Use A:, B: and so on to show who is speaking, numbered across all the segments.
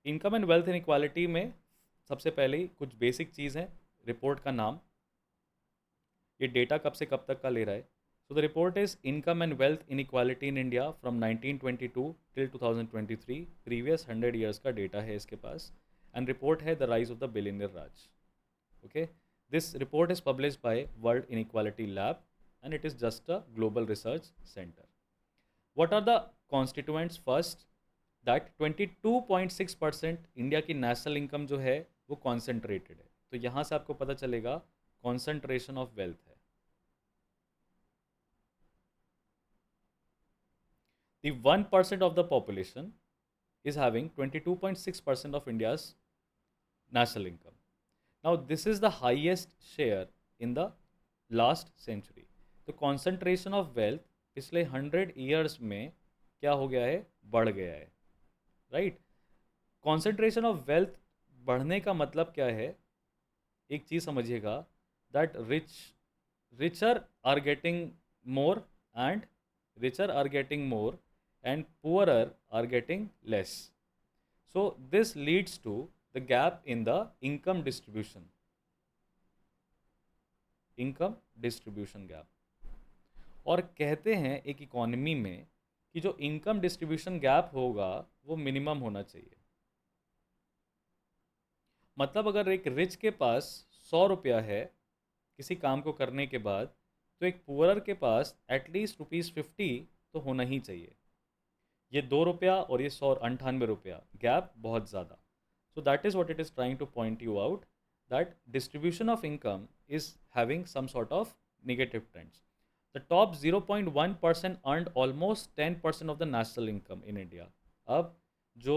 A: Income and wealth inequality में सबसे पहले ही कुछ बेसिक चीज़ है। रिपोर्ट का नाम, ये डेटा कब से कब तक का ले रहा है। So the report is income and wealth inequality in India from 1922 till 2023। Previous 100 years का डेटा है इसके पास। एंड रिपोर्ट है the rise of the billionaire Raj. Okay, this report is published by world inequality lab and it is just a global research centre. What are the constituents? First, that 22.6% India की national income जो है वो concentrated है। तो यहाँ से आपको पता चलेगा कॉन्सेंट्रेशन ऑफ वेल्थ है। The 1% of the population is having 22.6% of India's national income. Now this is the highest share in the last century. तो concentration of wealth पिछले 100 ईयर्स में क्या हो गया है, बढ़ गया है, राइट। कॉन्सेंट्रेशन ऑफ वेल्थ बढ़ने का मतलब क्या है, एक चीज़ समझिएगा, that richer are getting more and richer are getting more and poorer are getting less. So this leads to the gap in the income distribution gap. और कहते हैं एक इकोनॉमी में कि जो इनकम डिस्ट्रीब्यूशन गैप होगा वो मिनिमम होना चाहिए। मतलब अगर एक रिच के पास 100 रुपया है किसी काम को करने के बाद, तो एक पुअरर के पास एटलीस्ट ₹50 तो होना ही चाहिए। ये 2 रुपया और ये 198 रुपया, गैप बहुत ज़्यादा। So that is what it is trying to point you out, that distribution of income is having some sort of negative trends. The top 0.1% earned almost 10% of the national income in India. अब जो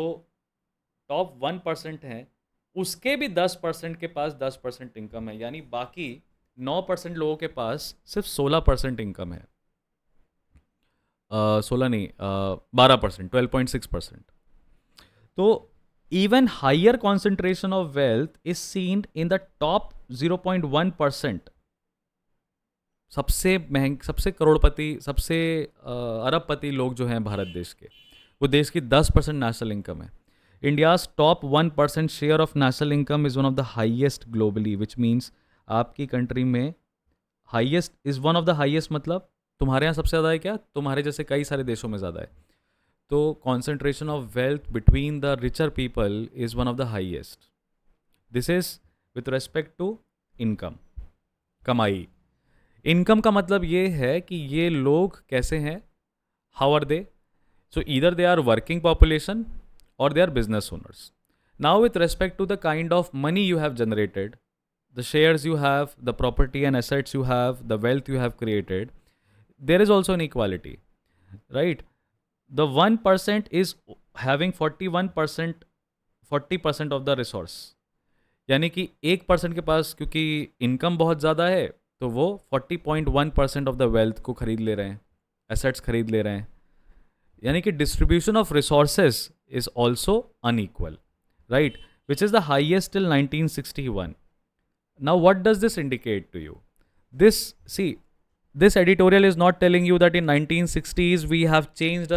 A: top 1% हैं उसके भी 10% के पास 10% income है, यानी बाकी 9% लोगों के पास सिर्फ 16% इनकम है। 16 नहीं, 12%, 12.6%। तो even higher concentration of wealth is seen in the top 0.1%। सबसे सबसे करोड़पति, सबसे अरबपति लोग जो हैं भारत देश के, वो देश की 10% नेशनल इनकम है। India's top 1% share of national income is one of the highest globally, which means आपकी कंट्री में highest is one of the highest, मतलब तुम्हारे यहाँ सबसे ज़्यादा है क्या, तुम्हारे जैसे कई सारे देशों में ज़्यादा है। तो concentration of wealth between the richer people is one of the highest. This is with respect to income, कमाई। इनकम का मतलब ये है कि ये लोग कैसे हैं, how are they. So either they are working population और they are business owners. Now with respect to the kind of money you have generated, the shares you have, the property and assets you have, the wealth you have created, there is also inequality, right? The 1% is having 40% of the resource, यानी कि 1% के पास क्योंकि income बहुत ज़्यादा है तो वो 40.1% of the wealth को खरीद ले रहे हैं, एसेट्स खरीद ले रहे हैं। यानी कि distribution of resources is also unequal, right, which is the highest till 1961. Now what does this indicate to you? This editorial is not telling you that in 1960s we have changed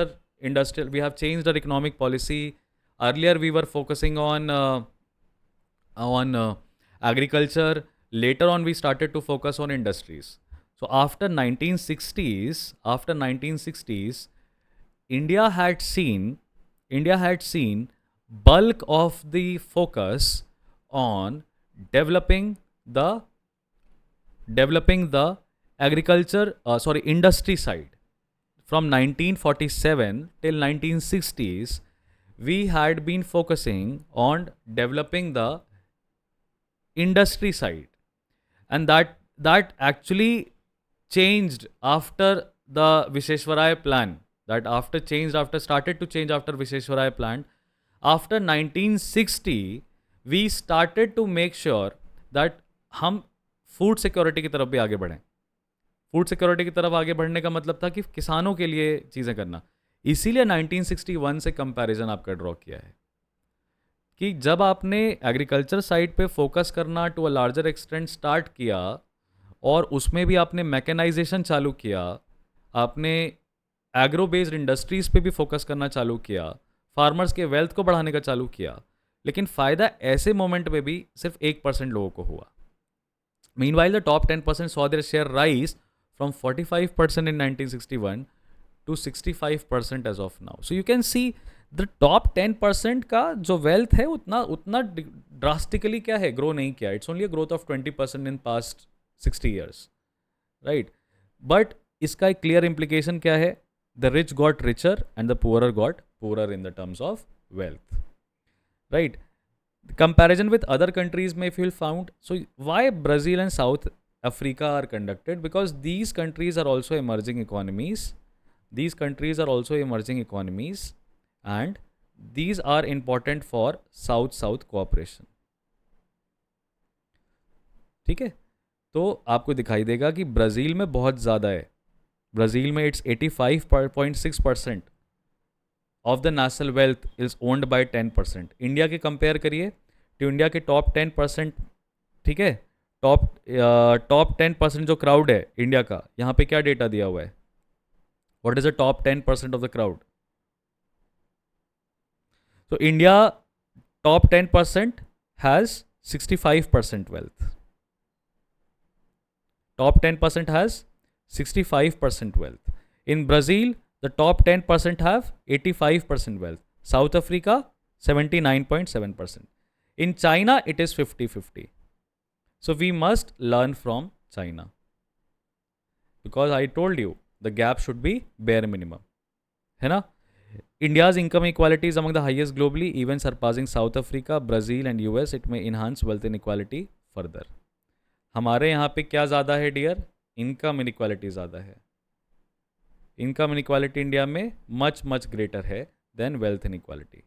A: our economic policy. Earlier we were focusing on agriculture. Later on we started to focus on industries. So after 1960s, India had seen bulk of the focus on developing the industry side. From 1947 till 1960s, we had been focusing on developing the industry side, and that actually changed after the Visheshwaraya plan. Started to change after Visheshwaraya plan. After 1960, we started to make sure that हम food security की तरफ भी आगे बढ़ें। Food security की तरफ आगे बढ़ने का मतलब था कि किसानों के लिए चीज़ें करना। इसीलिए 1961 से कंपैरिजन आपका ड्रॉ किया है कि जब आपने एग्रीकल्चर साइड पे फोकस करना to a larger extent start किया और उसमें भी आपने मैकेनाइजेशन चालू किया, आपने एग्रो बेस्ड इंडस्ट्रीज़ पे भी फोकस करना चालू किया, फार्मर्स के वेल्थ को बढ़ाने का चालू किया, लेकिन फ़ायदा ऐसे मोमेंट में भी सिर्फ 1% लोगों को हुआ. Meanwhile, the top 10% saw their share rise from 45% in 1961 to 65% as of now. So you can see the top 10% का जो wealth है उतना उतना drastically क्या है grow नहीं किया. It's only a growth of 20% in past 60 years, right? But इसका एक clear implication क्या है? The rich got richer and the poorer got poorer in the terms of wealth, right? The comparison with other countries may feel found. So why Brazil and South Africa are conducted? Because these countries are also emerging economies. These countries are also emerging economies, and these are important for South-South cooperation. ठीक है, तो आपको दिखाई देगा कि Brazil में बहुत ज़्यादा है. ब्राज़ील में it's 85.6% of the national wealth is owned by 10%. India के कंपेयर करिए तो इंडिया के टॉप 10%, ठीक है, टॉप 10% जो क्राउड है इंडिया का, यहाँ पे क्या डेटा दिया हुआ है? What is the top 10% of the crowd? तो India top 10% has 65% wealth. Top 10% has 65% wealth. In Brazil, the top 10% have 85% wealth. South Africa, 79.7%. In China, it is 50-50. So we must learn from China. Because I told you, the gap should be bare minimum. है ना? India's income equality is among the highest globally, even surpassing South Africa, Brazil and US. It may enhance wealth inequality further. हमारे यहाँ पे क्या ज़्यादा है dear? Income inequality ज़्यादा है. इनकम इनइक्वालिटी इंडिया में मच ग्रेटर है देन वेल्थ इनइक्वालिटी.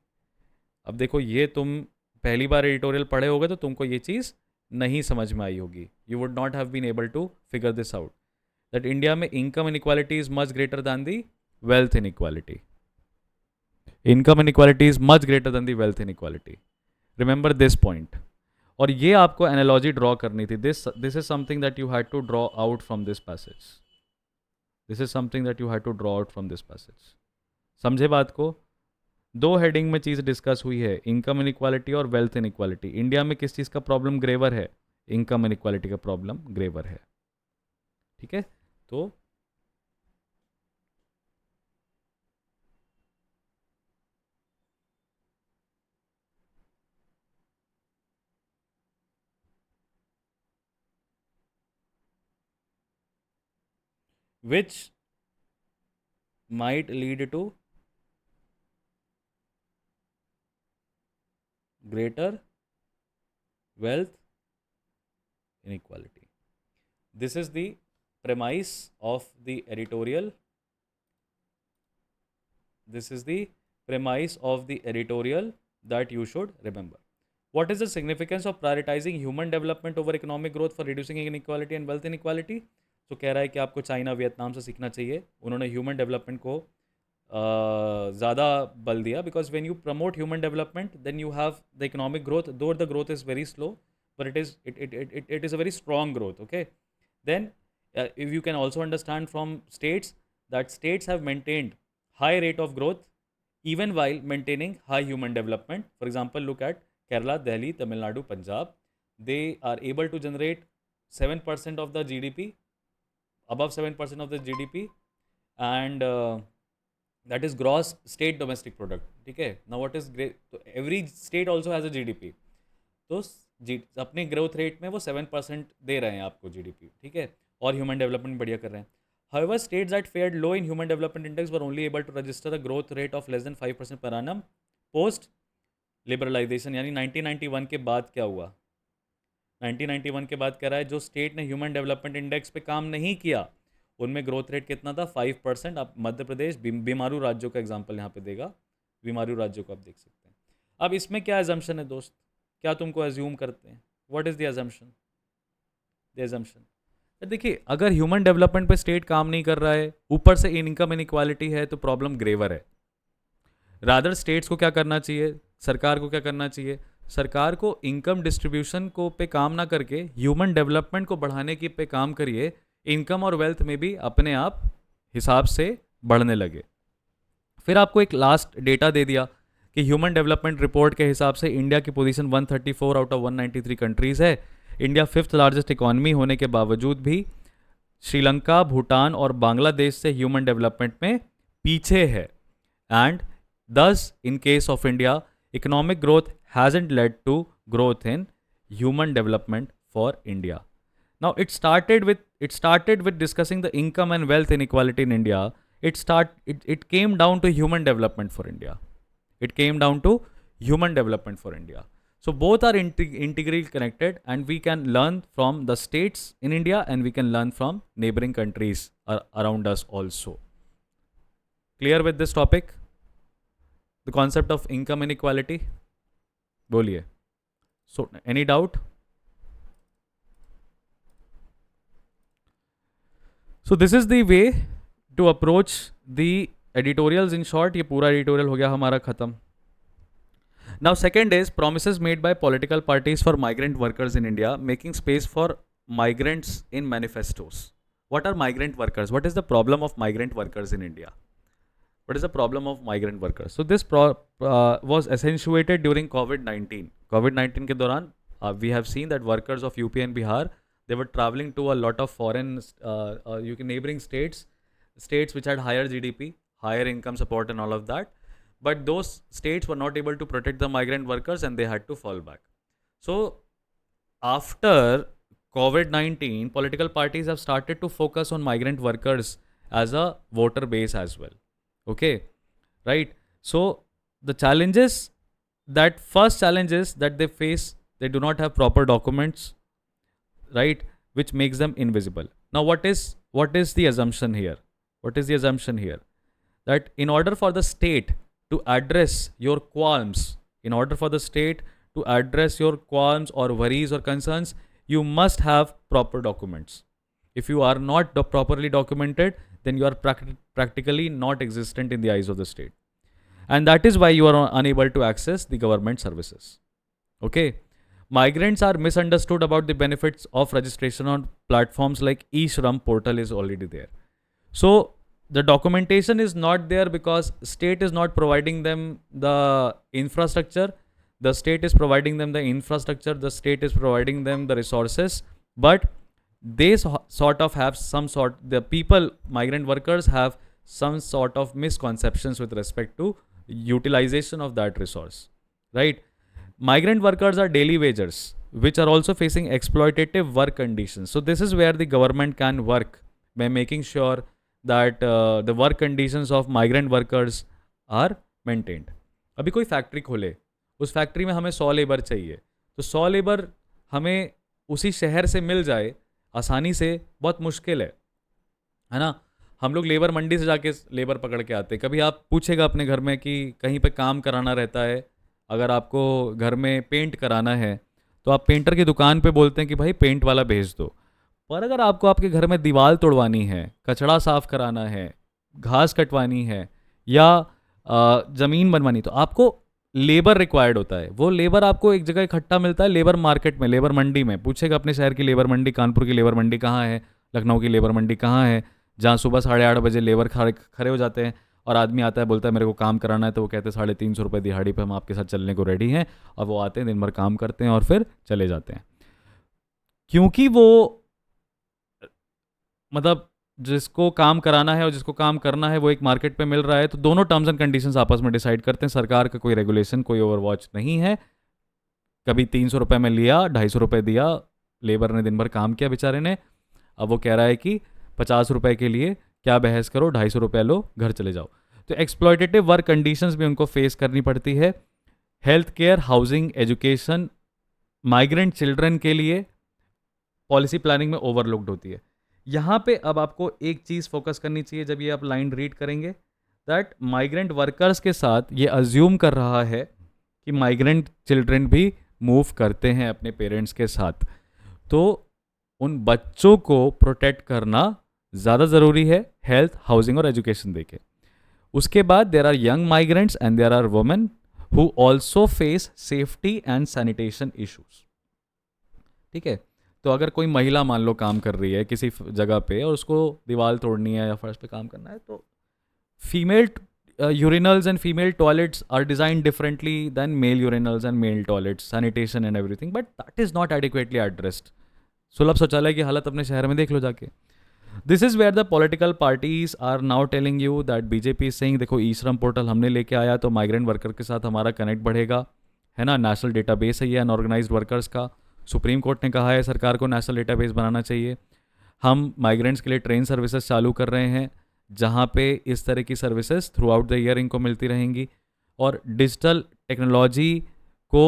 A: अब देखो, ये तुम पहली बार एडिटोरियल पढ़े होगे तो तुमको ये चीज़ नहीं समझ में आई होगी. You would not have been able to figure this out that India में income inequality is much greater than the wealth inequality. Income inequality is much greater than the wealth inequality. Remember this point. और ये आपको analogy draw करनी थी. This is something that you had to draw out from this passage. This is something that you had to draw out from this passage. समझे बात को? दो heading में चीज़ डिस्कस हुई है, इनकम इनइक्वालिटी और वेल्थ इनइक्वालिटी. इंडिया में किस चीज़ का प्रॉब्लम ग्रेवर है? इनकम इनइक्वालिटी का प्रॉब्लम ग्रेवर है. ठीक है, तो which might lead to greater wealth inequality. This is the premise of the editorial. This is the premise of the editorial that you should remember. What is the significance of prioritizing human development over economic growth for reducing inequality and wealth inequality? तो कह रहा है कि आपको China Vietnam से सीखना चाहिए. उन्होंने ह्यूमन डेवलपमेंट को ज़्यादा बल दिया. Because when you promote human development then you have the economic growth, though the growth is very slow but it is a very strong growth. Okay, then if you can also understand from states that states have maintained high rate of growth even while maintaining high human development. For example, look at Kerala, Delhi, Tamil Nadu, Punjab. They are able to generate 7% of the GDP, above 7% of the GDP, and that is gross state domestic product. ठीक है, now what is great? तो every state also has a GDP. तो अपने growth rate में वो 7% दे रहे हैं आपको GDP. ठीक है, और ह्यूमन डेवलपमेंट बढ़िया कर रहे हैं. However, states that fared low in human development index were only able to register a growth rate of less than 5% per annum post liberalization. यानी 1991 के बाद क्या हुआ? 1991 के बाद कह रहा है जो स्टेट ने ह्यूमन डेवलपमेंट इंडेक्स पे काम नहीं किया उनमें ग्रोथ रेट कितना था? 5%. आप मध्य प्रदेश, बीमारू राज्यों का एग्जाम्पल यहाँ पे देगा. बीमारू राज्यों को आप देख सकते हैं. अब इसमें क्या एजम्पशन है दोस्त? क्या तुमको एज्यूम करते हैं? What is the assumption? The assumption देखिए, अगर ह्यूमन डेवलपमेंट पे स्टेट काम नहीं कर रहा है, ऊपर से इनकम इनइक्वालिटी है, तो प्रॉब्लम ग्रेवर है. रादर स्टेट्स को क्या करना चाहिए? सरकार को क्या करना चाहिए? सरकार को इनकम डिस्ट्रीब्यूशन को पे काम ना करके ह्यूमन डेवलपमेंट को बढ़ाने की पे काम करिए. इनकम और वेल्थ में भी अपने आप हिसाब से बढ़ने लगे. फिर आपको एक लास्ट डेटा दे दिया कि ह्यूमन डेवलपमेंट रिपोर्ट के हिसाब से इंडिया की पोजीशन 134 आउट ऑफ 193 कंट्रीज़ है। इंडिया फिफ्थ लार्जेस्ट इकॉनमी होने के बावजूद भी श्रीलंका, भूटान और बांग्लादेश से ह्यूमन डेवलपमेंट में पीछे है। And thus in case of India, economic growth hasn't led to growth in human development for India. Now it started with discussing the income and wealth inequality in India. It came down to human development for India. It came down to human development for India. So both are integrally connected, and we can learn from the states in India, and we can learn from neighboring countries around us also. Clear with this topic? The concept of income inequality? बोलिए. So any doubt? So this is the way to approach the editorials. In short, ये पूरा editorial हो गया हमारा खत्म. Now second is promises made by political parties for migrant workers in India, making space for migrants in manifestos. What are migrant workers? What is the problem of migrant workers in India? What is the problem of migrant workers? So this was accentuated during COVID-19. COVID-19 के दौरान we have seen that workers of UP and Bihar, they were traveling to a lot of foreign neighboring states which had higher GDP, higher income support and all of that. But those states were not able to protect the migrant workers and they had to fall back. So after COVID-19, political parties have started to focus on migrant workers as a voter base as well. Okay, right? So the first challenge is that they face, they do not have proper documents, right? Which makes them invisible. Now, what is the assumption here? What is the assumption here? That in order for the state to address your qualms, or worries or concerns, you must have proper documents. If you are not properly documented, then you are practically not existent in the eyes of the state. And that is why you are unable to access the government services. Okay. Migrants are misunderstood about the benefits of registration on platforms like eShram portal is already there. So the documentation is not there because state is not providing them the infrastructure. The state is providing them the infrastructure. The state is providing them the resources. But they migrant workers have some sort of misconceptions with respect to utilization of that resource, right? Migrant workers are daily wagers, which are also facing exploitative work conditions. So this is where the government can work by making sure that the work conditions of migrant workers are maintained. अभी कोई factory खोले, उस factory में हमें 100 labour चाहिए, तो 100 labour हमें उसी शहर से मिल जाए आसानी से बहुत मुश्किल है ना? हम लोग लेबर मंडी से जाके लेबर पकड़ के आते हैं. कभी आप पूछेगा अपने घर में कि कहीं पे काम कराना रहता है, अगर आपको घर में पेंट कराना है तो आप पेंटर की दुकान पे बोलते हैं कि भाई पेंट वाला भेज दो. पर अगर आपको आपके घर में दीवार तोड़वानी है, कचड़ा साफ कराना है, घास कटवानी है या ज़मीन बनवानी, तो आपको लेबर रिक्वायर्ड होता है. वो लेबर आपको एक जगह इकट्ठा मिलता है, लेबर मार्केट में, लेबर मंडी में. पूछेगा अपने शहर की लेबर मंडी, कानपुर की लेबर मंडी कहाँ है, लखनऊ की लेबर मंडी कहाँ है, जहाँ सुबह 8:30 बजे लेबर खड़े हो जाते हैं और आदमी आता है बोलता है मेरे को काम कराना है, तो वो कहते हैं 350 रुपये दिहाड़ी पे हम आपके साथ चलने को रेडी हैं. और वो आते हैं, दिन भर काम करते हैं और फिर चले जाते हैं. क्योंकि वो मतलब जिसको काम कराना है और जिसको काम करना है वो एक मार्केट पे मिल रहा है, तो दोनों टर्म्स एंड कंडीशंस आपस में डिसाइड करते हैं. सरकार का कोई रेगुलेशन, कोई ओवरवॉच नहीं है. कभी 300 रुपये में लिया, 250 रुपये दिया, लेबर ने दिन भर काम किया बेचारे ने. अब वो कह रहा है कि 50 रुपये के लिए क्या बहस करो, 250 रुपये लो, घर चले जाओ. तो एक्सप्लॉयटेटिव वर्क कंडीशंस भी उनको फेस करनी पड़ती है. Health care, housing, education, migrant children के लिए पॉलिसी प्लानिंग में ओवरलुक्ड होती है. यहाँ पे अब आपको एक चीज़ फोकस करनी चाहिए जब ये आप लाइन रीड करेंगे, दैट माइग्रेंट वर्कर्स के साथ ये अज्यूम कर रहा है कि माइग्रेंट चिल्ड्रन भी मूव करते हैं अपने पेरेंट्स के साथ. तो उन बच्चों को प्रोटेक्ट करना ज़्यादा ज़रूरी है हेल्थ, हाउसिंग और एजुकेशन देके. उसके बाद there are young migrants and there are women who also face safety and sanitation issues. ठीक है, तो अगर कोई महिला मान लो काम कर रही है किसी जगह पे और उसको दीवार तोड़नी है या फर्श पे काम करना है, तो female urinals and female toilets are designed differently than male urinals and male toilets, sanitation and everything, but that is not adequately addressed. सुलभ शौचालय की हालत अपने शहर में देख लो जाके. This is where the political parties are now telling you that BJP is saying देखो ई श्रम पोर्टल हमने लेके आया तो माइग्रेंट वर्कर के साथ हमारा कनेक्ट बढ़ेगा, है ना, नेशनल डेटाबेस है ये अनऑर्गेनाइज्ड वर्कर्स का. सुप्रीम कोर्ट ने कहा है सरकार को नेशनल डेटाबेस बनाना चाहिए. हम माइग्रेंट्स के लिए ट्रेन सर्विसेज चालू कर रहे हैं जहाँ पे इस तरह की services through out the year इनको मिलती रहेंगी. और डिजिटल टेक्नोलॉजी को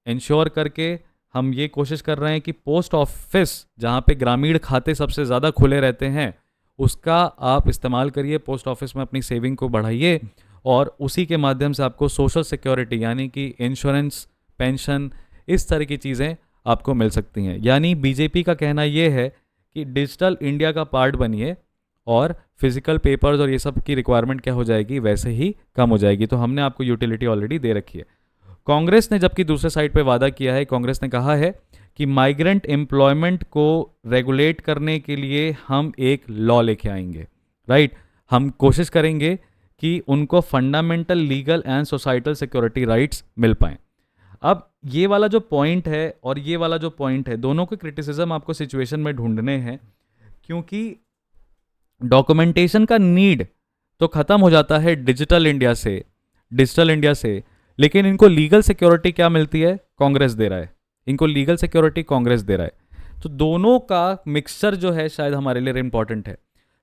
A: इंश्योर करके हम ये कोशिश कर रहे हैं कि पोस्ट ऑफिस जहाँ पे ग्रामीण खाते सबसे ज़्यादा खुले रहते हैं उसका आप इस्तेमाल करिए, पोस्ट ऑफिस में अपनी सेविंग को बढ़ाइए और उसी के माध्यम से आपको सोशल सिक्योरिटी यानी कि इंश्योरेंस, पेंशन, इस तरह की चीज़ें आपको मिल सकती हैं. यानी बीजेपी का कहना ये है कि डिजिटल इंडिया का पार्ट बनिए और फिजिकल पेपर्स और ये सब की रिक्वायरमेंट क्या हो जाएगी, वैसे ही कम हो जाएगी. तो हमने आपको यूटिलिटी ऑलरेडी दे रखी है. कांग्रेस ने जबकि दूसरे साइड पे वादा किया है, कांग्रेस ने कहा है कि माइग्रेंट एम्प्लॉयमेंट को रेगुलेट करने के लिए हम एक लॉ लेके आएंगे, राइट. हम कोशिश करेंगे कि उनको fundamental legal and societal security rights मिल पाएँ. अब ये वाला जो पॉइंट है और ये वाला जो पॉइंट है, दोनों के क्रिटिसिज्म आपको सिचुएशन में ढूंढने हैं, क्योंकि डॉक्यूमेंटेशन का नीड तो ख़त्म हो जाता है डिजिटल इंडिया से, लेकिन इनको लीगल सिक्योरिटी क्या मिलती है, कांग्रेस दे रहा है. इनको लीगल सिक्योरिटी कांग्रेस दे रहा है. तो दोनों का मिक्सचर जो है शायद हमारे लिए इंपॉर्टेंट है.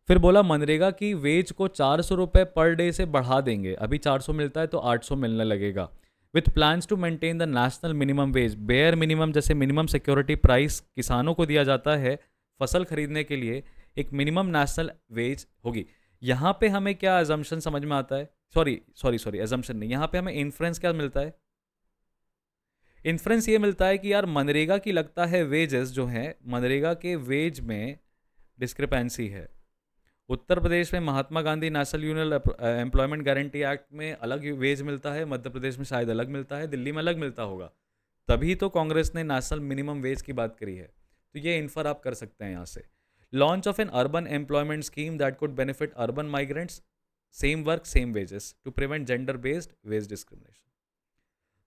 A: फिर बोला मनरेगा की वेज को 400 रुपये पर डे से बढ़ा देंगे. अभी 400 मिलता है तो 800 मिलने लगेगा. With plans to maintain the national minimum wage, bare minimum जैसे मिनिमम सिक्योरिटी प्राइस किसानों को दिया जाता है फसल खरीदने के लिए, एक मिनिमम नेशनल वेज होगी. यहाँ पे हमें क्या अजम्पशन समझ में आता है, सॉरी अजम्पशन नहीं, यहाँ पे हमें इन्फ्रेंस क्या मिलता है, इन्फ्रेंस ये मिलता है कि यार मनरेगा की लगता है वेजेस जो हैं, मनरेगा के वेज में डिस्क्रिपेंसी है. उत्तर प्रदेश में Mahatma Gandhi national union employment guarantee act में अलग वेज मिलता है, मध्य प्रदेश में शायद अलग मिलता है, दिल्ली में अलग मिलता होगा. तभी तो कांग्रेस ने नेशनल मिनिमम वेज की बात करी है. तो ये इन्फर आप कर सकते हैं यहाँ से. Launch of an urban employment scheme that could benefit urban migrants, same work same wages to prevent gender based wage discrimination.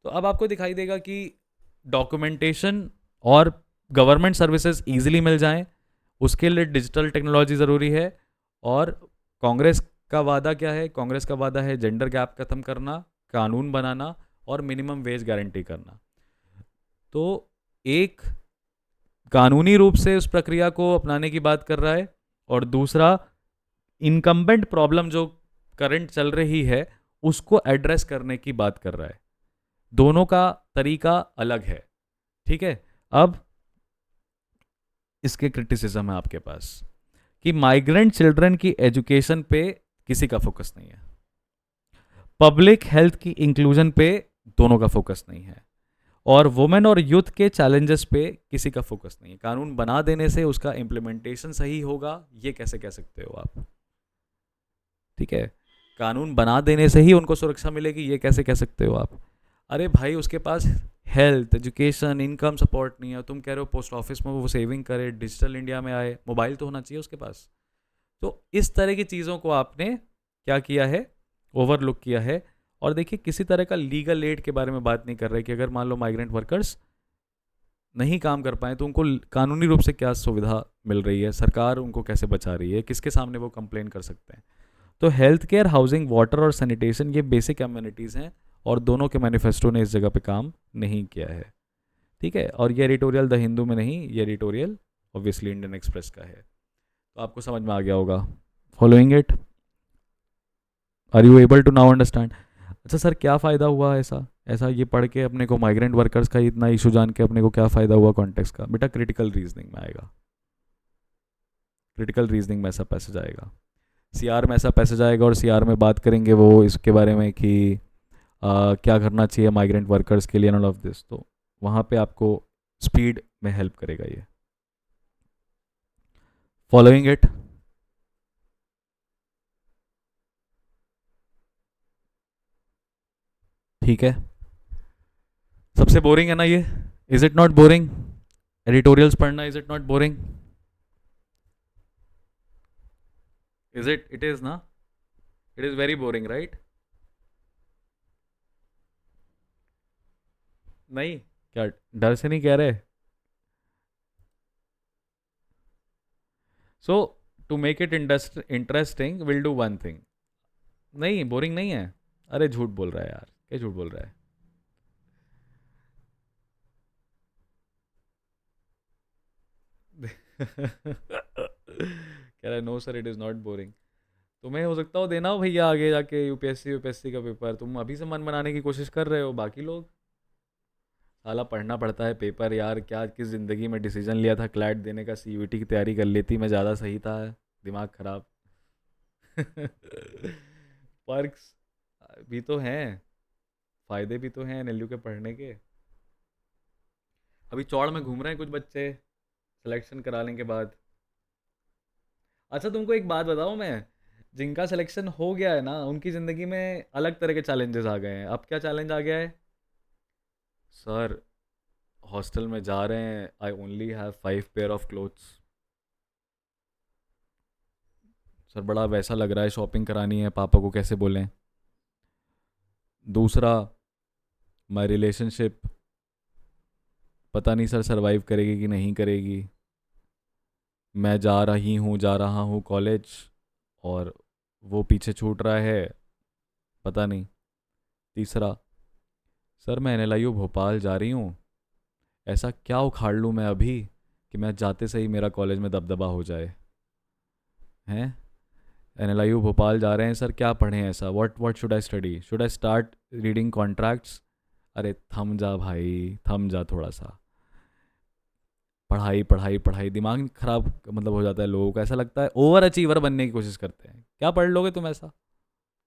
A: तो अब आपको दिखाई देगा कि डॉक्यूमेंटेशन और गवर्नमेंट सर्विसेज ईजिली मिल जाएं, उसके लिए डिजिटल टेक्नोलॉजी ज़रूरी है. और कांग्रेस का वादा क्या है, कांग्रेस का वादा है जेंडर गैप खत्म करना, कानून बनाना और मिनिमम वेज गारंटी करना. तो एक कानूनी रूप से उस प्रक्रिया को अपनाने की बात कर रहा है और दूसरा इनकम्बेंट प्रॉब्लम जो करंट चल रही है उसको एड्रेस करने की बात कर रहा है. दोनों का तरीका अलग है, ठीक है. अब इसके क्रिटिसिज्म है आपके पास कि माइग्रेंट चिल्ड्रन की एजुकेशन पे किसी का फोकस नहीं है, पब्लिक हेल्थ की इंक्लूजन पे दोनों का फोकस नहीं है, और वुमेन और यूथ के चैलेंजेस पे किसी का फोकस नहीं है. कानून बना देने से उसका इम्प्लीमेंटेशन सही होगा ये कैसे कह सकते हो आप, ठीक है. कानून बना देने से ही उनको सुरक्षा मिलेगी ये कैसे कह सकते हो आप. अरे भाई उसके पास हेल्थ, एजुकेशन, इनकम सपोर्ट नहीं है, तुम कह रहे हो पोस्ट ऑफिस में वो सेविंग करे, डिजिटल इंडिया में आए, मोबाइल तो होना चाहिए उसके पास. तो इस तरह की चीज़ों को आपने क्या किया है, ओवरलुक किया है. और देखिए किसी तरह का लीगल एड के बारे में बात नहीं कर रहे कि अगर मान लो माइग्रेंट वर्कर्स नहीं काम कर पाए तो उनको कानूनी रूप से क्या सुविधा मिल रही है, सरकार उनको कैसे बचा रही है, किसके सामने वो कंप्लेन कर सकते हैं. तो हेल्थ केयर, हाउसिंग, वाटर और सैनिटेशन ये बेसिक एम्यूनिटीज़ हैं और दोनों के मैनिफेस्टो ने इस जगह पे काम नहीं किया है, ठीक है. और ये एडिटोरियल द हिंदू में नहीं, ये एडिटोरियल ऑब्वियसली इंडियन एक्सप्रेस का है. तो आपको समझ में आ गया होगा. Following it, are you able to now understand. अच्छा सर क्या फ़ायदा हुआ ऐसा ये पढ़ के अपने को, माइग्रेंट वर्कर्स का इतना इशू जान के अपने को क्या फ़ायदा हुआ कॉन्टेक्स्ट का. बेटा क्रिटिकल रीजनिंग में आएगा, क्रिटिकल रीजनिंग में ऐसा पैसेज आएगा, सीआर में ऐसा पैसेज आएगा और सीआर में बात करेंगे वो इसके बारे में कि क्या करना चाहिए माइग्रेंट वर्कर्स के लिए, ऑल ऑफ दिस. तो वहाँ पे आपको स्पीड में हेल्प करेगा ये. फॉलोइंग इट, ठीक है. सबसे बोरिंग है ना ये, is it not boring. Editorials पढ़ना is it not boring, is it, it is ना, it is very boring right? नहीं, क्या डर से नहीं कह रहे? So to make it interesting will do one thing. नहीं, बोरिंग नहीं है। अरे झूठ बोल रहा है यार, क्या झूठ बोल रहा है? कह रहा है no sir it is not boring. तुम्हें हो सकता हो देना हो भैया आगे जाके यूपीएससी यूपीएससी का पेपर, तुम अभी से मन बनाने की कोशिश कर रहे हो, बाकी लोग साला पढ़ना पड़ता है पेपर यार। क्या किस ज़िंदगी में डिसीजन लिया था क्लैट देने का, सीयूईटी की तैयारी कर लेती मैं, ज़्यादा सही था। दिमाग खराब। पर्क्स भी तो हैं, फ़ायदे भी तो हैं एनएलयू के पढ़ने के। अभी चौड़ में घूम रहे हैं कुछ बच्चे सिलेक्शन कराने के बाद। अच्छा तुमको एक बात बताऊँ मैं, जिनका सिलेक्शन हो गया है ना उनकी ज़िंदगी में अलग तरह के चैलेंजेस आ गए हैं। अब क्या चैलेंज आ गया है? सर हॉस्टल में जा रहे हैं, I only have 5 pair of clothes. Sir बड़ा वैसा लग रहा है, शॉपिंग करानी है, पापा को कैसे बोलें। दूसरा, माई रिलेशनशिप पता नहीं सर सरवाइव करेगी कि नहीं करेगी। मैं जा रहा हूँ कॉलेज, और वो पीछे छूट रहा है, पता नहीं। तीसरा, सर मैं एनएलआईयू भोपाल जा रही हूँ, ऐसा क्या उखाड़ लूँ मैं अभी कि मैं जाते से ही मेरा कॉलेज में दबदबा हो जाए। हैं? एनएलआईयू भोपाल जा रहे हैं सर, क्या पढ़ें ऐसा, what should I study, should I start reading contracts? अरे थम जा भाई, थम जा थोड़ा सा। पढ़ाई पढ़ाई पढ़ाई, दिमाग खराब मतलब हो जाता है लोगों का। ऐसा लगता है ओवर अचीवर बनने की कोशिश करते हैं। क्या पढ़ लोगे तुम ऐसा?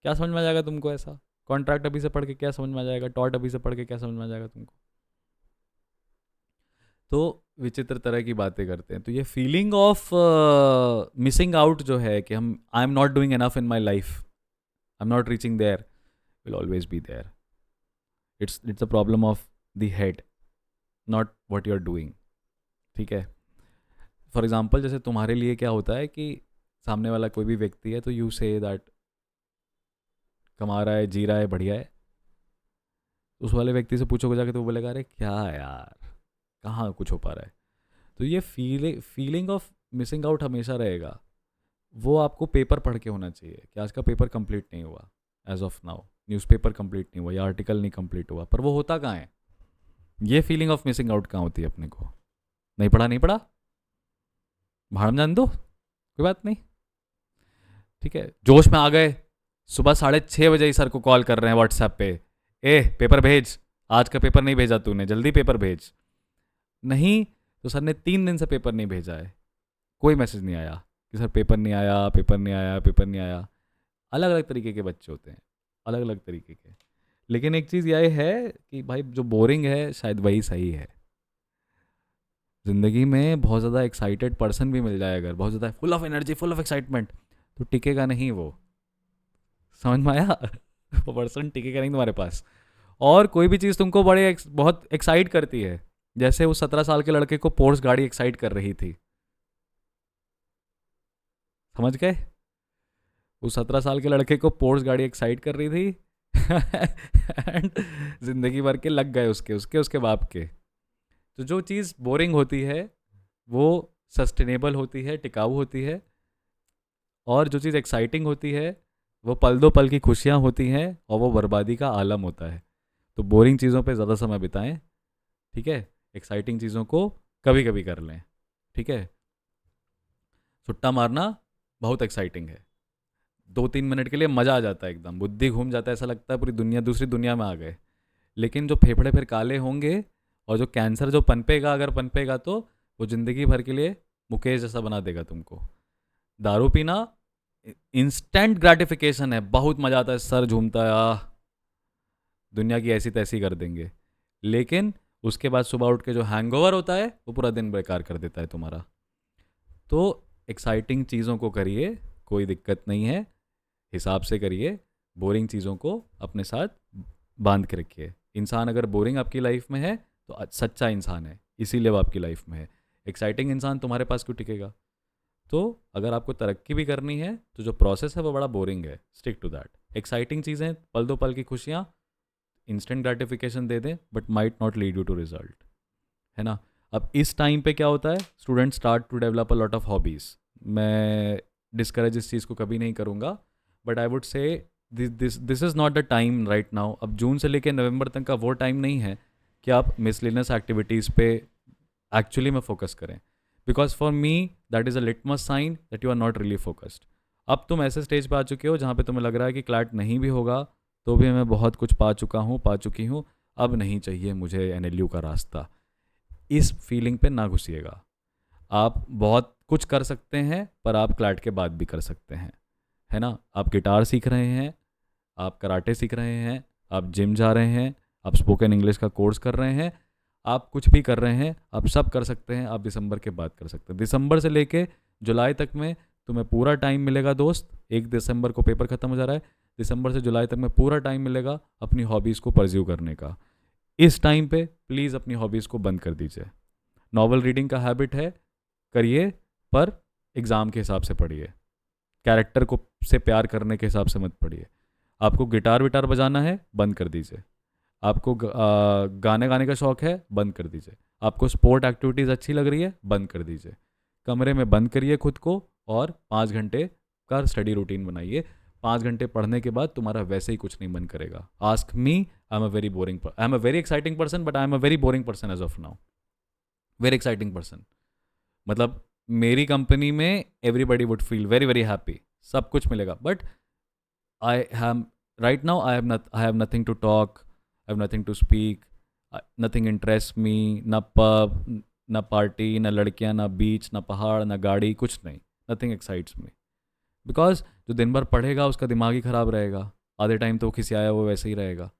A: क्या समझ में आ जाएगा तुमको ऐसा? कॉन्ट्रैक्ट अभी से पढ़ के क्या समझ में आ जाएगा? टॉट अभी से पढ़ के क्या समझ में आ जाएगा तुमको? तो विचित्र तरह की बातें करते हैं। तो ये फीलिंग ऑफ मिसिंग आउट जो है कि हम I am not doing enough in my life, I am not reaching there, will always be there. It's a problem of the head, not what you are doing. ठीक है? For example जैसे तुम्हारे लिए क्या होता है कि सामने वाला कोई भी व्यक्ति है तो यू से दैट कमा रहा है, जी रहा है, बढ़िया है। उस वाले व्यक्ति से पूछोगे जाके तो वो बोलेगा अरे क्या है यार, कहाँ कुछ हो पा रहा है। तो ये फीलिंग ऑफ मिसिंग आउट हमेशा रहेगा। वो आपको पेपर पढ़ के होना चाहिए कि आज का पेपर कंप्लीट नहीं हुआ, as of now newspaper complete नहीं हुआ या आर्टिकल नहीं कंप्लीट हुआ, पर वो होता कहाँ है? ये फीलिंग ऑफ मिसिंग आउट कहाँ होती है अपने को? नहीं पढ़ा नहीं पढ़ा, भाड़ में जान दो, कोई बात नहीं। ठीक है, जोश में आ गए, सुबह 6:30 बजे ही सर को कॉल कर रहे हैं व्हाट्सएप पे, ए पेपर भेज, आज का पेपर नहीं भेजा तूने, जल्दी पेपर भेज। नहीं, तो सर ने 3 दिन से पेपर नहीं भेजा है, कोई मैसेज नहीं आया कि सर पेपर नहीं आया, पेपर नहीं आया, पेपर नहीं आया। अलग अलग तरीके के बच्चे होते हैं, अलग अलग तरीके के। लेकिन एक चीज़ यह है कि भाई जो बोरिंग है शायद वही सही है। ज़िंदगी में बहुत ज़्यादा एक्साइटेड पर्सन भी मिल जाए, अगर बहुत ज़्यादा full of energy, full of excitement, तो टिकेगा नहीं वो। समझ में आया? वो पर्सन टिकेगा नहीं तुम्हारे पास। और कोई भी चीज़ तुमको बहुत एक्साइट करती है, जैसे उस 17 साल के लड़के को पोर्स गाड़ी एक्साइट कर रही थी, समझ गए? उस 17 साल के लड़के को पोर्स गाड़ी एक्साइट कर रही थी एंड जिंदगी भर के लग गए उसके उसके उसके बाप के। तो जो चीज़ बोरिंग होती है वो सस्टेनेबल होती है, टिकाऊ होती है, और जो चीज़ एक्साइटिंग होती है वो पल दो पल की खुशियाँ होती हैं, और वो बर्बादी का आलम होता है। तो बोरिंग चीज़ों पे ज़्यादा समय बिताएं, ठीक है? एक्साइटिंग चीज़ों को कभी कभी कर लें, ठीक है? सुट्टा मारना बहुत एक्साइटिंग है, 2-3 मिनट के लिए मज़ा आ जाता है, एकदम बुद्धि घूम जाता है, ऐसा लगता है पूरी दुनिया दूसरी दुनिया में आ गए। लेकिन जो फेफड़े फिर काले होंगे और जो कैंसर जो पनपेगा, अगर पनपेगा तो वो ज़िंदगी भर के लिए मुकेश जैसा बना देगा तुमको। दारू पीना इंस्टेंट ग्रेटिफिकेशन है, बहुत मज़ा आता है, सर झूमता है, दुनिया की ऐसी तैसी कर देंगे। लेकिन उसके बाद सुबह उठ के जो हैंगओवर होता है वो पूरा दिन बेकार कर देता है तुम्हारा। तो एक्साइटिंग चीज़ों को करिए, कोई दिक्कत नहीं है, हिसाब से करिए। बोरिंग चीज़ों को अपने साथ बांध के रखिए। इंसान अगर बोरिंग आपकी लाइफ में है तो सच्चा इंसान है, इसीलिए वो आपकी लाइफ में है। एक्साइटिंग इंसान तुम्हारे पास क्यों टिकेगा? तो अगर आपको तरक्की भी करनी है तो जो प्रोसेस है वो बड़ा बोरिंग है, स्टिक टू दैट। एक्साइटिंग चीज़ें, पल दो पल की खुशियाँ, इंस्टेंट ग्रेटिफिकेशन दे दें, but might not lead you to result, है ना। अब इस टाइम पे क्या होता है, student start to develop a lot of hobbies. मैं डिस्करेज इस चीज़ को कभी नहीं करूँगा, but I would say this is not the time right now. अब जून से लेकर नवंबर तक का वो टाइम नहीं है कि आप मिसलिनियस एक्टिविटीज़ पे एक्चुअली में फोकस करें, because for me that is a litmus sign that you are not really focused. अब तुम ऐसे स्टेज पे आ चुके हो जहाँ पे तुम्हें लग रहा है कि क्लैट नहीं भी होगा तो भी मैं बहुत कुछ पा चुकी हूँ, अब नहीं चाहिए मुझे एनएलयू का रास्ता। इस फीलिंग पे ना घुसिएगा। आप बहुत कुछ कर सकते हैं पर आप क्लैट के बाद भी कर सकते हैं, है ना। आप गिटार सीख रहे हैं, आप कराटे सीख रहे हैं, आप जिम जा रहे हैं, आप स्पोकन इंग्लिश का कोर्स कर रहे हैं, आप कुछ भी कर रहे हैं, आप सब कर सकते हैं। आप दिसंबर के बाद कर सकते हैं। दिसंबर से लेके जुलाई तक में तुम्हें पूरा टाइम मिलेगा दोस्त। 1 दिसंबर को पेपर ख़त्म हो जा रहा है, दिसंबर से जुलाई तक में पूरा टाइम मिलेगा अपनी हॉबीज़ को परस्यू करने का। इस टाइम पे प्लीज़ अपनी हॉबीज़ को बंद कर दीजिए। नॉवल रीडिंग का हैबिट है, करिए, पर एग्ज़ाम के हिसाब से पढ़िए। कैरेक्टर को से प्यार करने के हिसाब से मत पढ़िए। आपको गिटार विटार बजाना है, बंद कर दीजिए। आपको गाने गाने का शौक़ है, बंद कर दीजिए। आपको स्पोर्ट एक्टिविटीज़ अच्छी लग रही है, बंद कर दीजिए। कमरे में बंद करिए खुद को और 5 घंटे का स्टडी रूटीन बनाइए। 5 घंटे पढ़ने के बाद तुम्हारा वैसे ही कुछ नहीं मन करेगा। Ask me, I am a very boring, I am a very exciting person, but I am a very boring person as of now. Very exciting person, मतलब मेरी कंपनी में everybody would feel very very happy, सब कुछ मिलेगा, but I have right now I have nothing to talk, I have nothing to speak, nothing interest me, ना pub, ना party, ना लड़कियां, ना बीच, ना पहाड़, ना गाड़ी, कुछ नहीं। नथिंग एक्साइट्स मी, बिकॉज जो दिन भर पढ़ेगा उसका दिमाग ही खराब रहेगा, आधे टाइम तो वो खिसियाया वो वैसे ही रहेगा।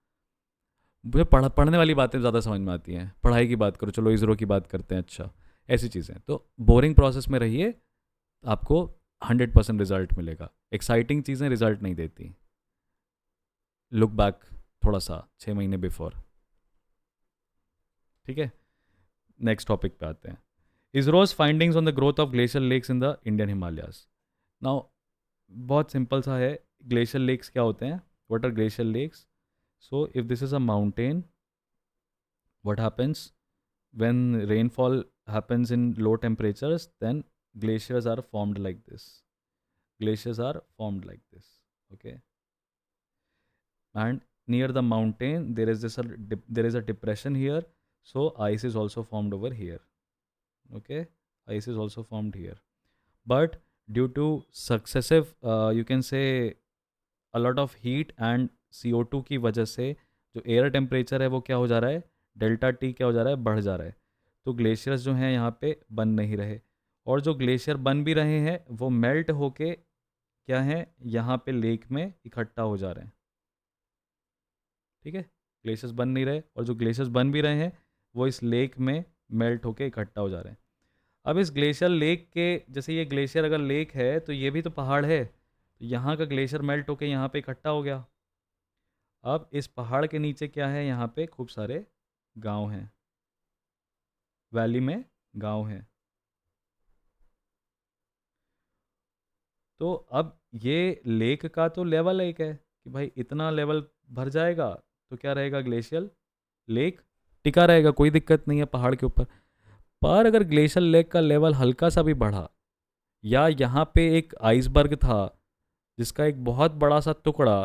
A: मुझे पढ़ने वाली बातें ज़्यादा समझ में आती हैं। पढ़ाई की बात करो, चलो इसरो की बात करते हैं, अच्छा ऐसी चीज़ें। तो बोरिंग प्रोसेस में रहिए, आपको 100% रिजल्ट मिलेगा। एक्साइटिंग चीज़ें रिजल्ट नहीं देती। लुक बैक थोड़ा सा 6 महीने बिफोर, ठीक है। नेक्स्ट टॉपिक पे आते हैं। ISRO's findings on the growth of glacial lakes in the Indian Himalayas. Now बहुत सिंपल सा है, ग्लेशियल लेक्स क्या होते हैं, what are glacial lakes. So if this is a mountain, what happens when rainfall happens in low temperatures, then glaciers are formed like this. Glaciers are formed like this, okay. And near the mountain there is there is a depression here, so ice is also formed over here, okay. Ice is also formed here, but due to successive you can say a lot of heat and CO2 की वजह से जो air temperature है वो क्या हो जा रहा है, डेल्टा टी क्या हो जा रहा है, बढ़ जा रहा है। तो ग्लेशियर्स जो हैं यहाँ पे बन नहीं रहे, और जो ग्लेशियर बन भी रहे हैं वो मेल्ट होके क्या है, यहाँ पे लेक में इकट्ठा हो जा रहे हैं, ठीक है। ग्लेशियर्स बन नहीं रहे, और जो ग्लेशियर्स बन भी रहे हैं वो इस लेक में मेल्ट होके इकट्ठा हो जा रहे हैं। अब इस ग्लेशियर लेक के, जैसे ये ग्लेशियर अगर लेक है तो ये भी तो पहाड़ है, तो यहाँ का ग्लेशियर मेल्ट होके यहाँ पे इकट्ठा हो गया। अब इस पहाड़ के नीचे क्या है, यहाँ पे खूब सारे गांव हैं, वैली में गांव हैं। तो अब ये लेक का तो लेवल एक है कि भाई इतना लेवल भर जाएगा तो क्या रहेगा, ग्लेशियल लेक टिका रहेगा, कोई दिक्कत नहीं है पहाड़ के ऊपर। पर अगर ग्लेशियल लेक का लेवल हल्का सा भी बढ़ा, या यहाँ पे एक आइसबर्ग था जिसका एक बहुत बड़ा सा टुकड़ा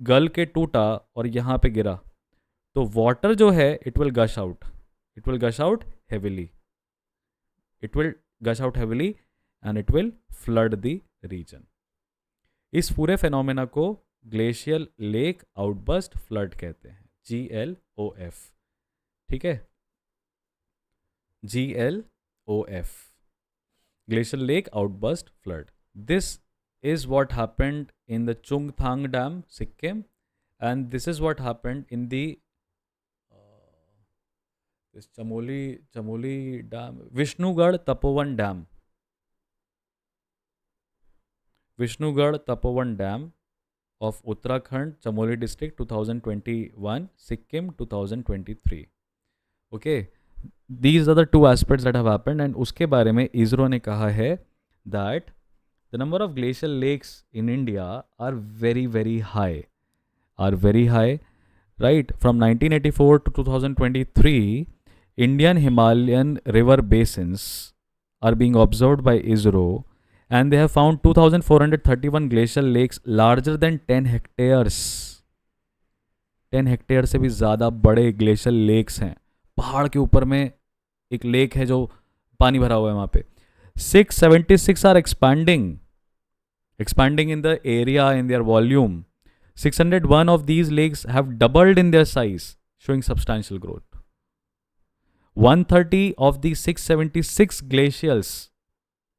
A: गल के टूटा और यहाँ पे गिरा, तो वाटर जो है it will gush out, it will gush out heavily, it will gush out heavily and it will flood the region. इस पूरे फेनोमेना को ग्लेशियल लेक आउटबर्स्ट फ्लड कहते हैं, GLOF, ठीक है, GLOF, glacial lake outburst flood. This is what happened in the Chungthang Dam, Sikkim, and this is what happened in the this Chamoli Dam, Vishnugarh Tapovan Dam, Vishnugarh Tapovan Dam of Uttarakhand, Chamoli district, 2021, Sikkim 2023, okay. These are the two aspects that have happened, and उसके बारे में इसरो ने कहा है that the number of glacial lakes in India are very high, right? From 1984 to 2023, Indian Himalayan river basins are being observed by ISRO, and they have found 2,431 glacial lakes larger than 10 hectares. 10 hectare से भी ज़्यादा बड़े glacial lakes हैं. पहाड़ के ऊपर में एक लेक है जो पानी भरा हुआ है वहाँ पे. 676 are expanding in the area, in their volume. 601 of these lakes have doubled in their size, showing substantial growth. 130 of the 676 glaciers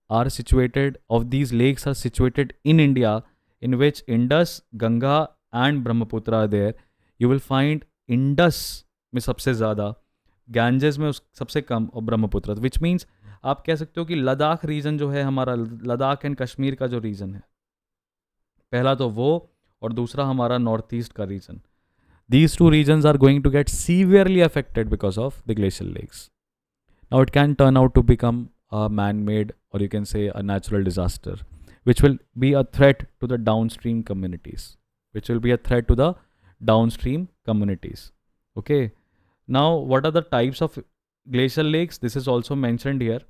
A: of these lakes are situated in India, in which Indus, Ganga and Brahmaputra are there. You will find Indus में सबसे ज़्यादा, Ganges में सबसे कम, और Brahmaputra, which means आप कह सकते हो कि लद्दाख रीजन जो है हमारा, लद्दाख एंड कश्मीर का जो रीजन है, पहला तो वो, और दूसरा हमारा नॉर्थ ईस्ट का reason. These two regions are going to get severely affected because of the glacial lakes. Now it can turn out to become a man-made, or you can say a natural disaster, which will be a threat to the downstream communities. Okay. Now, what are the types of glacial lakes? This is also mentioned here.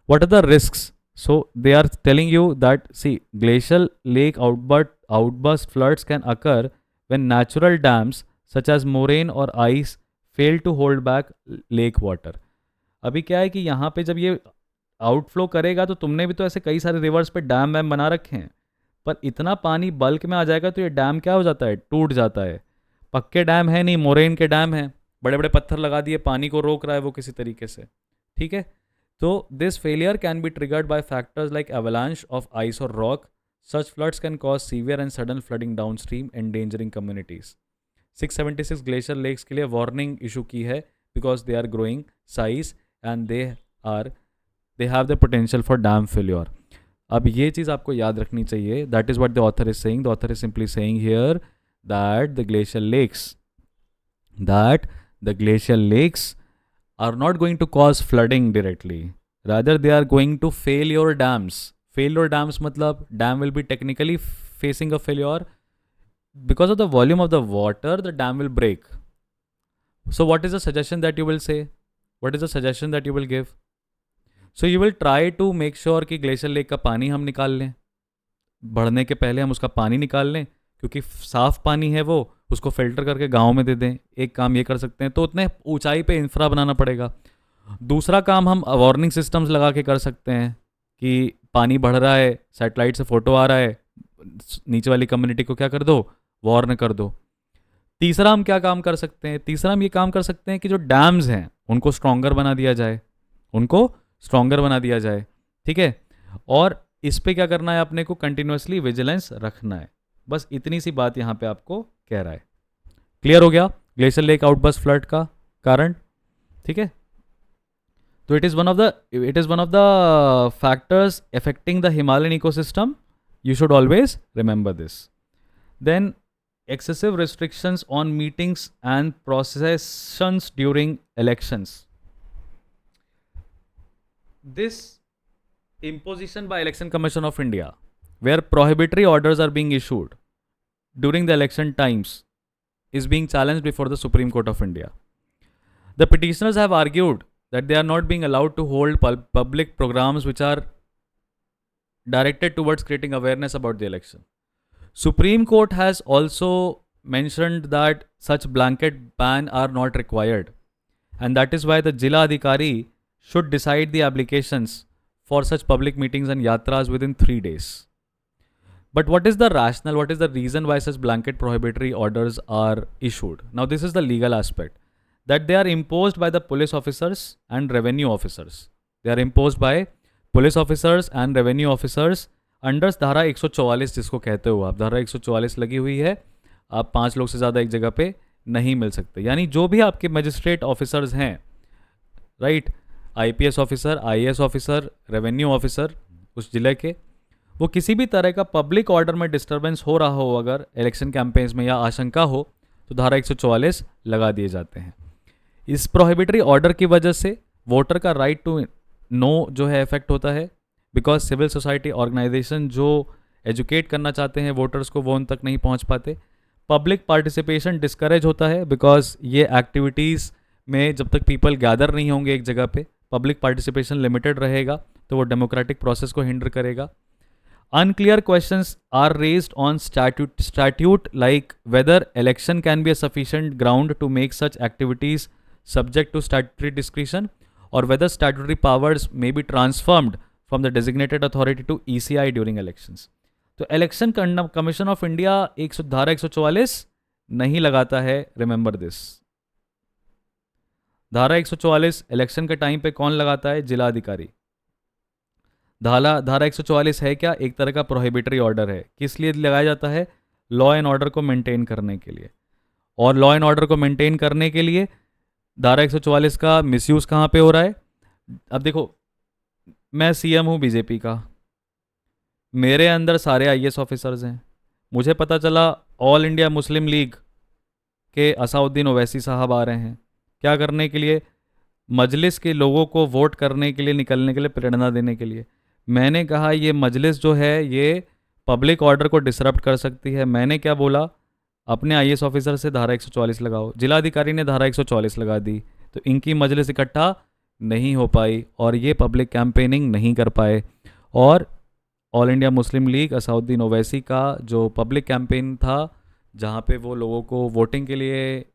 A: What are the risks? So they are telling you that, see, glacial lake outburst floods can occur when natural dams such as moraine or ice fail to hold back lake water. अभी क्या है कि यहाँ पे जब ये outflow करेगा तो तुमने भी तो ऐसे कई सारे रिवर्स पे डैम वैम बना रखे हैं, पर इतना पानी बल्क में आ जाएगा तो ये डैम क्या हो जाता है, टूट जाता है. पक्के डैम है नहीं, मोरेन के डैम हैं, बड़े बड़े पत्थर लगा दिए, पानी को रोक रहा है वो किसी तरीके से. ठीक है, तो this failure can be triggered by factors like avalanche of ice और rock. Such floods can cause severe and sudden flooding downstream, endangering communities. 676 glacier lakes के लिए वार्निंग इशू की है because they are growing size and they have the potential for dam failure. अब ये चीज़ आपको याद रखनी चाहिए. That is what the author is saying. The author is simply saying here that the glacial lakes are not going to cause flooding directly, rather they are going to fail your dams. matlab dam will be technically facing a failure because of the volume of the water. The dam will break. So what is the suggestion that you will say? What is the suggestion that you will give? So you will try to make sure कि glacial lake का पानी हम निकाल लें, बढ़ने के पहले हम उसका पानी निकाल लें, क्योंकि साफ पानी है वो, उसको फिल्टर करके गांव में दे दें. एक काम ये कर सकते हैं, तो उतने ऊंचाई पे इंफ्रा बनाना पड़ेगा. दूसरा काम हम वार्निंग सिस्टम्स लगा के कर सकते हैं कि पानी बढ़ रहा है, सैटेलाइट से फोटो आ रहा है, नीचे वाली कम्युनिटी को क्या कर दो, वार्न कर दो. तीसरा हम क्या काम कर सकते हैं, तीसरा हम ये काम कर सकते हैं कि जो डैम्स हैं उनको स्ट्रॉन्गर बना दिया जाए. ठीक है, और इस पे क्या करना है, अपने को कंटिन्यूसली विजिलेंस रखना है. बस इतनी सी बात यहाँ पे आपको कह रहा है. क्लियर हो गया ग्लेशियर लेक आउटबर्स्ट फ्लड का कारण. ठीक है, तो it is one of the factors affecting the Himalayan ecosystem. You should always remember this. Then excessive restrictions on meetings and processions during elections. This imposition by Election Commission of India, where prohibitory orders are being issued during the election times, is being challenged before the Supreme Court of India. The petitioners have argued that they are not being allowed to hold public programs which are directed towards creating awareness about the election. Supreme Court has also mentioned that such blanket ban are not required, and that is why the Jila Adhikari should decide the applications for such public meetings and yatras within 3 days. But what is the rationale, what is the reason why such blanket prohibitory orders are issued? Now this is the legal aspect, that they are imposed by the police officers and revenue officers. They are imposed by police officers and revenue officers under धारा 144 जिसको कहते हो आप. धारा 144 लगी हुई है, आप 5 लोग से ज़्यादा एक जगह पे नहीं मिल सकते. यानी जो भी आपके मजिस्ट्रेट ऑफिसर्स हैं, right, IPS officer, IAS officer, revenue officer उस जिले के, वो किसी भी तरह का पब्लिक ऑर्डर में डिस्टर्बेंस हो रहा हो अगर इलेक्शन कैंपेन्स में या आशंका हो, तो धारा 144 लगा दिए जाते हैं. इस प्रोहिबिटरी ऑर्डर की वजह से वोटर का राइट टू नो जो है इफेक्ट होता है, बिकॉज सिविल सोसाइटी ऑर्गेनाइजेशन जो एजुकेट करना चाहते हैं वोटर्स को वो उन तक नहीं पहुंच पाते. पब्लिक पार्टिसिपेशन डिस्करेज होता है बिकॉज ये एक्टिविटीज़ में जब तक पीपल गैदर नहीं होंगे एक जगह पे, पब्लिक पार्टिसिपेशन लिमिटेड रहेगा तो वो डेमोक्रेटिक प्रोसेस को हिंडर करेगा. Unclear questions are raised on statute like whether election can be a sufficient ground to make such activities subject to statutory discretion or whether statutory powers may be transformed from the designated authority to ECI during elections. तो election commission of India धारा 144 नहीं लगाता है. Remember this. धारा 144 election के time पे कौन लगाता है? जिला अधिकारी. धारा 144 है क्या? एक तरह का प्रोहिबिटरी ऑर्डर है. किस लिए लगाया जाता है? लॉ एंड ऑर्डर को मेंटेन करने के लिए. और लॉ एंड ऑर्डर को मेंटेन करने के लिए धारा 144 का मिसयूज कहाँ पे हो रहा है? अब देखो, मैं सीएम हूँ बीजेपी का, मेरे अंदर सारे आईएएस ऑफिसर्स हैं. मुझे पता चला ऑल इंडिया मुस्लिम लीग के असाउद्दीन ओवैसी साहब आ रहे हैं. क्या करने के लिए? मजलिस के लोगों को वोट करने के लिए, निकलने के लिए, प्रेरणा देने के लिए. मैंने कहा ये मजलिस जो है ये पब्लिक ऑर्डर को डिसरप्ट कर सकती है. मैंने क्या बोला? अपने आईएएस ऑफिसर से धारा 144 लगाओ. जिलाधिकारी ने धारा 144 लगा दी तो इनकी मजलिस इकट्ठा नहीं हो पाई और ये पब्लिक कैंपेनिंग नहीं कर पाए. और all India Muslim league Asaduddin Owaisi का जो पब्लिक कैंपेन था जहाँ पे वो लोगों को वोटिंग के लिए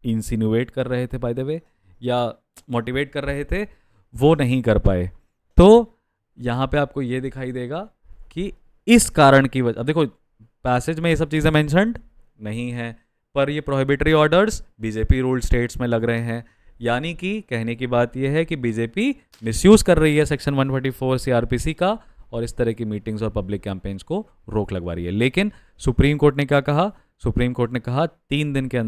A: इंसिनुएट कर रहे थे, बाय द वे, या मोटिवेट कर रहे थे, वो नहीं कर पाए. तो यहाँ पे आपको ये दिखाई देगा कि इस कारण की वजह. अब देखो पैसेज में ये सब चीज़ें मेंशन्ड नहीं है पर ये prohibitory orders BJP ruled states में लग रहे हैं. यानी कि कहने की बात यह है कि बीजेपी मिसयूज कर रही है सेक्शन 144 सीआरपीसी का और इस तरह की मीटिंग्स और पब्लिक कैंपेन्स को रोक लगवा रही है. लेकिन सुप्रीम कोर्ट ने क्या कहा? सुप्रीम कोर्ट ने कहा 3 दिन के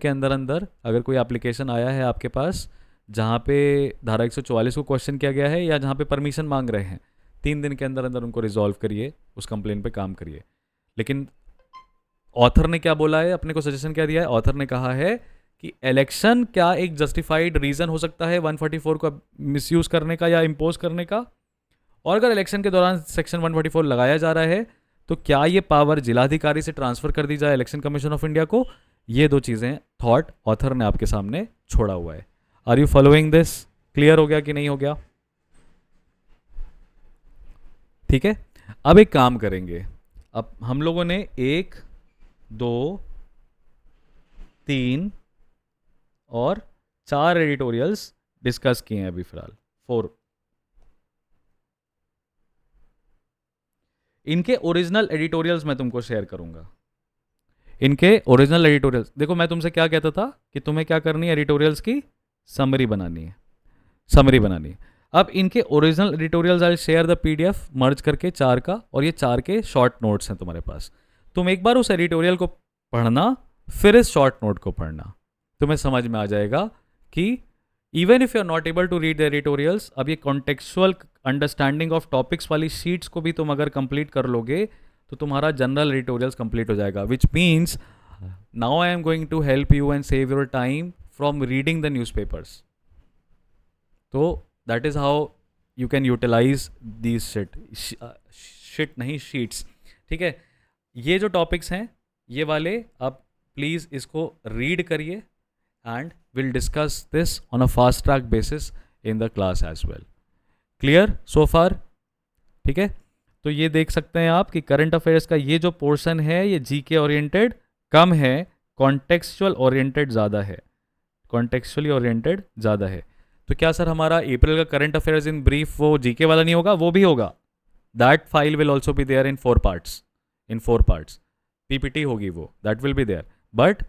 A: अंदर अंदर अगर कोई एप्लीकेशन आया है आपके पास जहाँ पे धारा 144 को क्वेश्चन किया गया है या जहाँ पे परमिशन मांग रहे हैं, 3 दिन के अंदर उनको रिजॉल्व करिए, उस कंप्लेन पे काम करिए. लेकिन ऑथर ने क्या बोला है? अपने को सजेशन क्या दिया है? ऑथर ने कहा है कि इलेक्शन क्या एक जस्टिफाइड रीज़न हो सकता है 144 को मिसयूज़ करने का या इम्पोज करने का? और अगर इलेक्शन के दौरान सेक्शन 144 लगाया जा रहा है तो क्या ये पावर जिलाधिकारी से ट्रांसफ़र कर दी जाए इलेक्शन कमीशन ऑफ इंडिया को? ये 2 चीज़ें थॉट ऑथर ने आपके सामने छोड़ा हुआ है. Are you following this? Clear हो गया कि नहीं हो गया? ठीक है. अब एक काम करेंगे. अब हम लोगों ने 1, 2, 3 और 4 एडिटोरियल्स डिस्कस किए हैं अभी फिलहाल. 4. इनके ओरिजिनल एडिटोरियल्स मैं तुमको शेयर करूंगा. इनके ओरिजिनल एडिटोरियल्स देखो. मैं तुमसे क्या कहता था कि तुम्हें क्या करनी है? एडिटोरियल्स की समरी बनानी है. अब इनके original editorials I share the PDF merge करके 4 का, और ये 4 के शॉर्ट नोट्स हैं तुम्हारे पास. तुम एक बार उस एडिटोरियल को पढ़ना, फिर इस शॉर्ट नोट को पढ़ना, तुम्हें समझ में आ जाएगा कि even if you are not able to read the editorials, अब ये कॉन्टेक्चुअल अंडरस्टैंडिंग ऑफ टॉपिक्स वाली शीट्स को भी तुम अगर कंप्लीट कर लोगे तो तुम्हारा जनरल एडिटोरियल्स कंप्लीट हो जाएगा. Which means now I am going to help you and save your time from reading the newspapers. तो that is how you can utilize these shit नहीं शीट्स. ठीक है. ये जो टॉपिक्स हैं ये वाले आप प्लीज़ इसको रीड करिए and will discuss this on a fast track basis in the class as well. Clear so far? ठीक है. तो ये देख सकते हैं आप कि करंट अफेयर्स का ये जो पोर्शन है ये जीके ओरिएंटेड कम है, कॉन्टेक्सचुअल ओरिएंटेड ज़्यादा है. कॉन्टेक्सचुअली ओरिएंटेड ज़्यादा है. तो क्या सर हमारा अप्रैल का करंट अफेयर्स इन ब्रीफ वो जीके वाला नहीं होगा? वो भी होगा. That file will also be there in 4 parts. PPT होगी वो, that will be there, but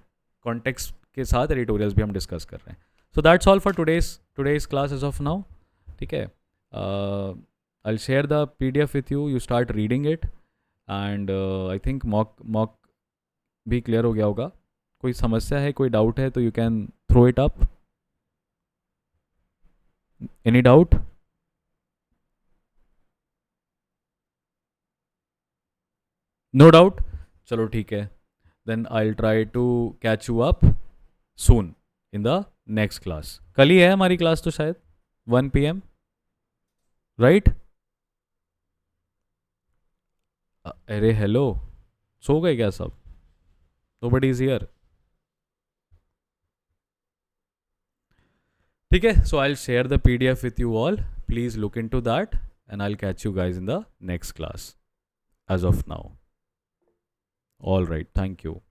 A: context के साथ एडिटोरियल्स भी हम डिस्कस कर रहे हैं. So that's all for today's class as of now. ठीक है. I'll share the PDF with you. You start reading it, and I think mock भी clear हो गया होगा. कोई समस्या है, कोई डाउट है तो you can throw it up. Any doubt? No doubt? चलो ठीक है. Then I'll try to catch you up soon in the next class. कल ही है हमारी क्लास तो शायद 1 PM. राइट? अरे हेलो, सो गए क्या सब? Nobody is here. ठीक है, so I will share the PDF with you all. Please look into that and I'll catch you guys in the next class. As of now. All right. Thank you.